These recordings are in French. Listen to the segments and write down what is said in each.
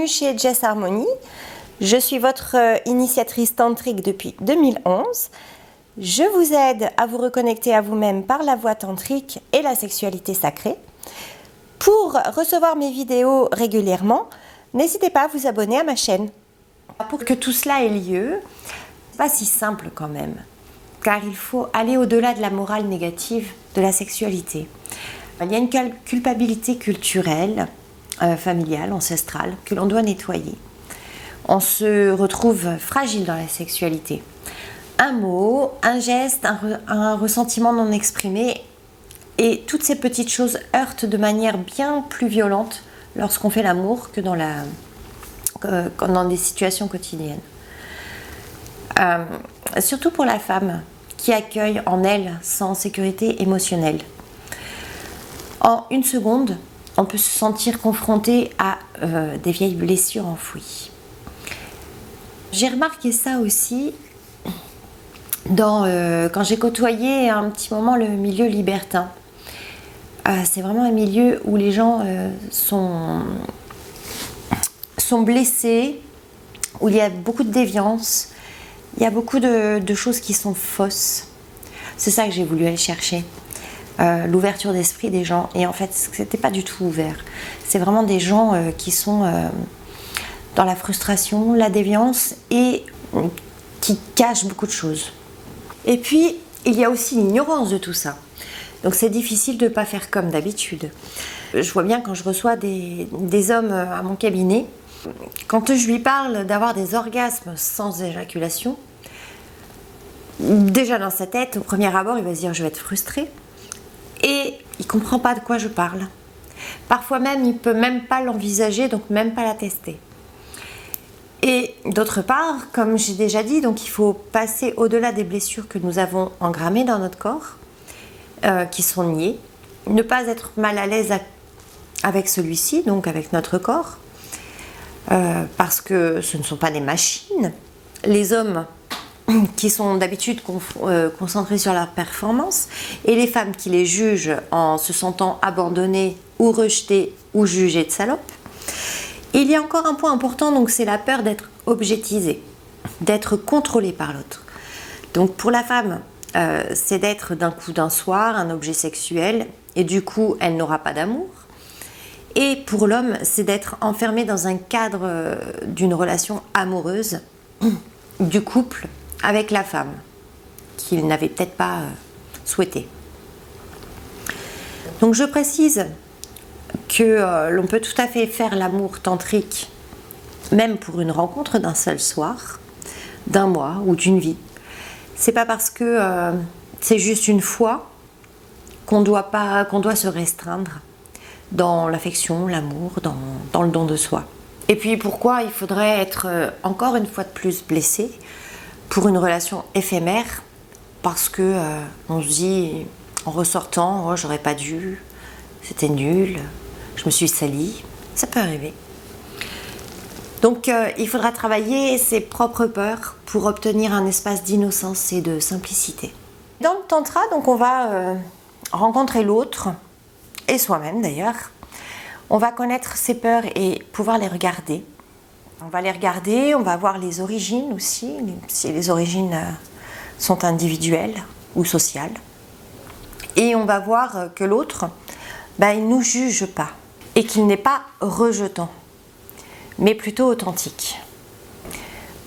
bienvenue chez Jess Harmony. Je suis votre initiatrice tantrique depuis 2011. Je vous aide à vous reconnecter à vous-même par la voie tantrique et la sexualité sacrée. Pour recevoir mes vidéos régulièrement, n'hésitez pas à vous abonner à ma chaîne. Pour que tout cela ait lieu, c'est pas si simple quand même, car il faut aller au-delà de la morale négative de la sexualité. Il y a une culpabilité culturelle, familiale, ancestrale, que l'on doit nettoyer. On se retrouve fragile dans la sexualité. Un mot, un geste, un ressentiment non exprimé, et toutes ces petites choses heurtent de manière bien plus violente lorsqu'on fait l'amour que dans des situations quotidiennes. Surtout pour la femme qui accueille en elle sans sécurité émotionnelle. En une seconde, on peut se sentir confronté à des vieilles blessures enfouies. J'ai remarqué ça aussi quand j'ai côtoyé un petit moment le milieu libertin. C'est vraiment un milieu où les gens sont blessés, où il y a beaucoup de déviance, il y a beaucoup de choses qui sont fausses. C'est ça que j'ai voulu aller chercher. L'ouverture d'esprit des gens, et en fait c'était pas du tout ouvert. C'est vraiment des gens qui sont dans la frustration, la déviance, et qui cachent beaucoup de choses. Et puis il y a aussi l'ignorance de tout ça, donc c'est difficile de ne pas faire comme d'habitude. Je vois bien quand je reçois des hommes à mon cabinet, quand je lui parle d'avoir des orgasmes sans éjaculation, déjà dans sa tête, au premier abord, il va se dire je vais être frustré. Et il ne comprend pas de quoi je parle. Parfois même, il ne peut même pas l'envisager, donc même pas la tester. Et d'autre part, comme j'ai déjà dit, donc il faut passer au-delà des blessures que nous avons engrammées dans notre corps, qui sont niées, ne pas être mal à l'aise avec celui-ci, donc avec notre corps, parce que ce ne sont pas des machines. Les hommes qui sont d'habitude concentrés sur leur performance, et les femmes qui les jugent en se sentant abandonnées ou rejetées ou jugées de salopes. Il y a encore un point important, donc c'est la peur d'être objetisée, d'être contrôlée par l'autre. Donc pour la femme, c'est d'être d'un coup d'un soir un objet sexuel, et du coup elle n'aura pas d'amour. Et pour l'homme, c'est d'être enfermé dans un cadre d'une relation amoureuse, du couple, avec la femme, qu'il n'avait peut-être pas souhaité. Donc je précise que l'on peut tout à fait faire l'amour tantrique, même pour une rencontre d'un seul soir, d'un mois ou d'une vie. C'est pas parce que c'est juste une fois qu'on doit se restreindre dans l'affection, l'amour, dans le don de soi. Et puis pourquoi il faudrait être encore une fois de plus blessé pour une relation éphémère, parce que on se dit en ressortant, oh j'aurais pas dû, c'était nul, je me suis salie, ça peut arriver. Donc il faudra travailler ses propres peurs pour obtenir un espace d'innocence et de simplicité. Dans le tantra, donc on va rencontrer l'autre, et soi-même d'ailleurs. On va connaître ses peurs et pouvoir les regarder. On va les regarder, on va voir les origines aussi, si les origines sont individuelles ou sociales. Et on va voir que l'autre, il ne nous juge pas et qu'il n'est pas rejetant, mais plutôt authentique.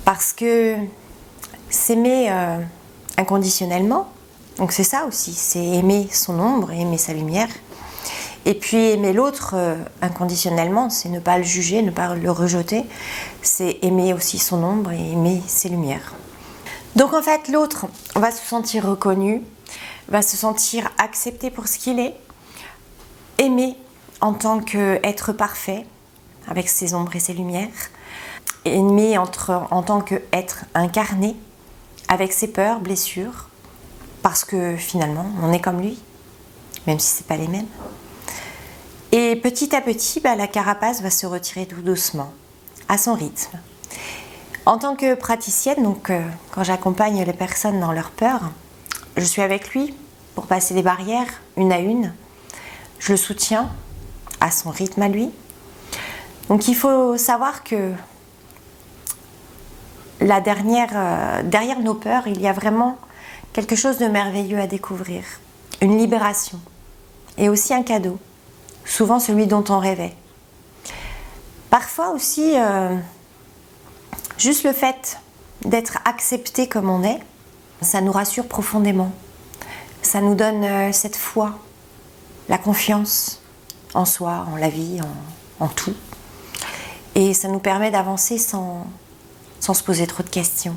Parce que s'aimer inconditionnellement, donc c'est ça aussi, c'est aimer son ombre et aimer sa lumière. Et puis aimer l'autre inconditionnellement, c'est ne pas le juger, ne pas le rejeter, c'est aimer aussi son ombre et aimer ses lumières. Donc en fait, l'autre va se sentir reconnu, va se sentir accepté pour ce qu'il est, aimé en tant qu'être parfait, avec ses ombres et ses lumières, aimé en tant qu'être incarné, avec ses peurs, blessures, parce que finalement, on est comme lui, même si ce n'est pas les mêmes. Et petit à petit, la carapace va se retirer tout doucement, à son rythme. En tant que praticienne, donc quand j'accompagne les personnes dans leur peur, je suis avec lui pour passer des barrières, une à une. Je le soutiens à son rythme à lui. Donc il faut savoir que derrière nos peurs, il y a vraiment quelque chose de merveilleux à découvrir. Une libération. Et aussi un cadeau. Souvent celui dont on rêvait. Parfois aussi, juste le fait d'être accepté comme on est, ça nous rassure profondément. Ça nous donne cette foi, la confiance en soi, en la vie, en tout. Et ça nous permet d'avancer sans se poser trop de questions,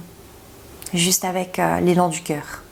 juste avec l'élan du cœur.